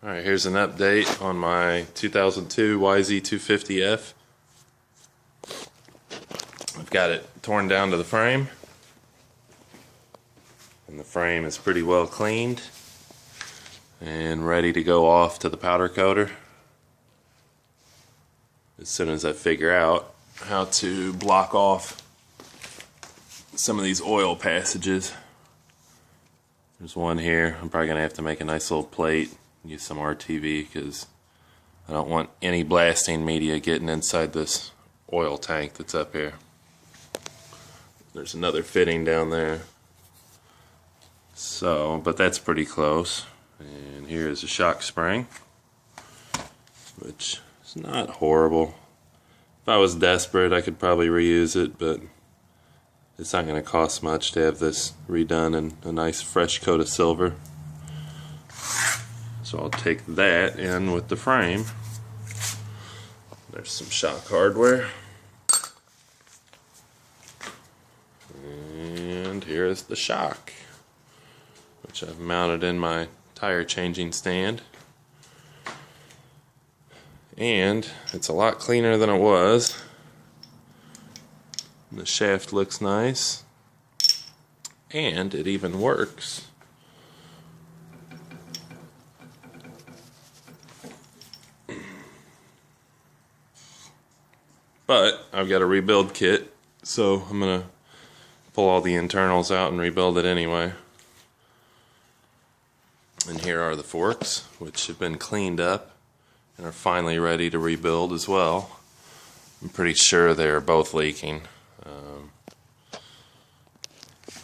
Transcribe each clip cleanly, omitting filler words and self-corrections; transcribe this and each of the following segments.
Alright, here's an update on my 2002 yz250f. I've got it torn down to the frame, and the frame is pretty well cleaned and ready to go off to the powder coater as soon as I figure out how to block off some of these oil passages. There's one here. I'm probably gonna have to make a nice little plate, use some RTV, because I don't want any blasting media getting inside this oil tank that's up here. There's another fitting down there. So, but that's pretty close. And here is a shock spring, which is not horrible. If I was desperate, I could probably reuse it, but it's not going to cost much to have this redone in a nice fresh coat of silver. So I'll take that in with the frame. There's some shock hardware. And here is the shock, which I've mounted in my tire changing stand. And it's a lot cleaner than it was. The shaft looks nice, and it even works. But I've got a rebuild kit, so I'm gonna pull all the internals out and rebuild it anyway. And here are the forks, which have been cleaned up and are finally ready to rebuild as well. I'm pretty sure they're both leaking.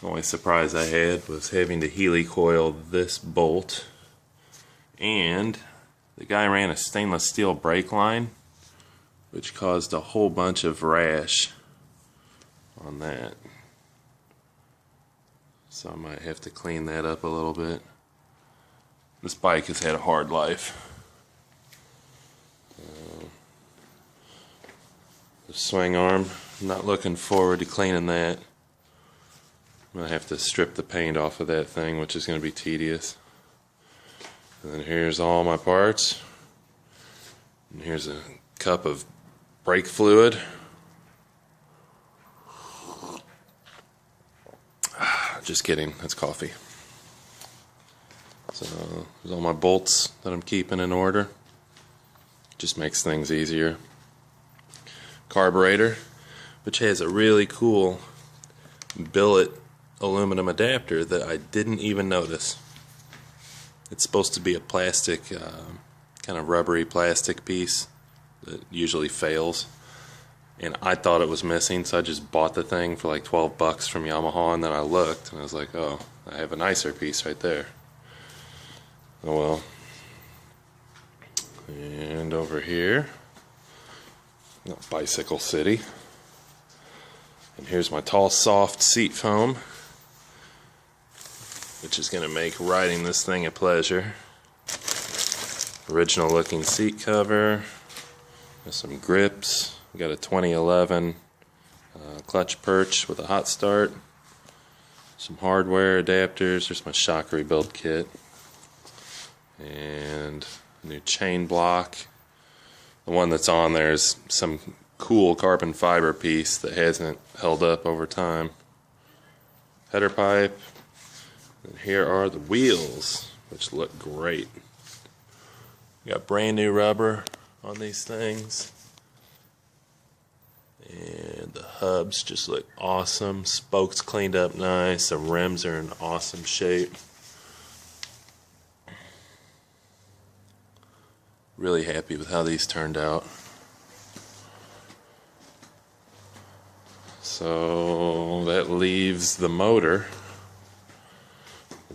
The only surprise I had was having to helicoil this bolt, and the guy ran a stainless steel brake line, which caused a whole bunch of rash on that. So I might have to clean that up a little bit. This bike has had a hard life. The swing arm, I'm not looking forward to cleaning that. I'm going to have to strip the paint off of that thing, which is going to be tedious. And then here's all my parts. And here's a cup of brake fluid. Just kidding, that's coffee. So there's all my bolts that I'm keeping in order. Just makes things easier. Carburetor, which has a really cool billet aluminum adapter that I didn't even notice. It's supposed to be a plastic, kind of rubbery plastic piece that usually fails, and I thought it was missing, so I just bought the thing for like 12 bucks from Yamaha, and then I looked and I was like, oh, I have a nicer piece right there. Oh well. And over here, Bicycle City. And here's my tall soft seat foam, which is going to make riding this thing a pleasure. Original looking seat cover. There's some grips. We got a 2011 clutch perch with a hot start. Some hardware adapters. There's my shock rebuild kit. And a new chain block. The one that's on there is some cool carbon fiber piece that hasn't held up over time. Header pipe. And here are the wheels, which look great. We got brand new rubber on these things. And the hubs just look awesome. Spokes cleaned up nice. The rims are in awesome shape. Really happy with how these turned out. So that leaves the motor,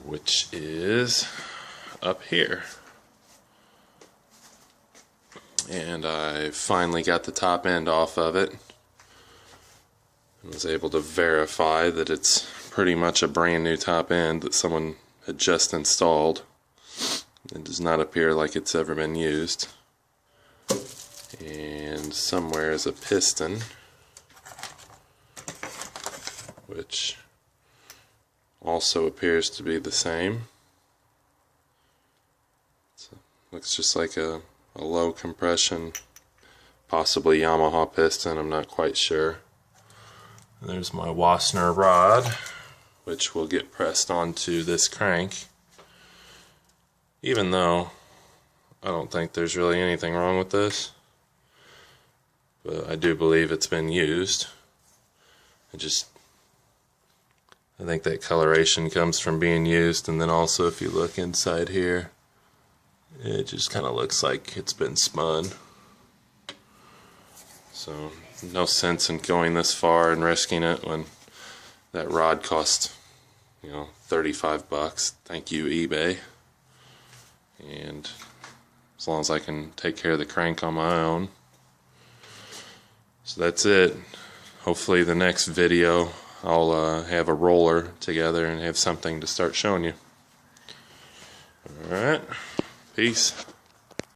which is up here. And I finally got the top end off of it. I was able to verify that it's pretty much a brand new top end that someone had just installed. It does not appear like it's ever been used. And somewhere is a piston, which also appears to be the same. It's Looks just like a low compression, possibly Yamaha piston, I'm not quite sure. And there's my Wassner rod, which will get pressed onto this crank. Even though I don't think there's really anything wrong with this, but I do believe it's been used. I think that coloration comes from being used, and then also if you look inside here, it just kind of looks like it's been spun. So no sense in going this far and risking it when that rod cost, you know, 35 bucks. Thank you, eBay. And as long as I can take care of the crank on my own. So that's it. Hopefully the next video I'll have a roller together and have something to start showing you. Alright, peace.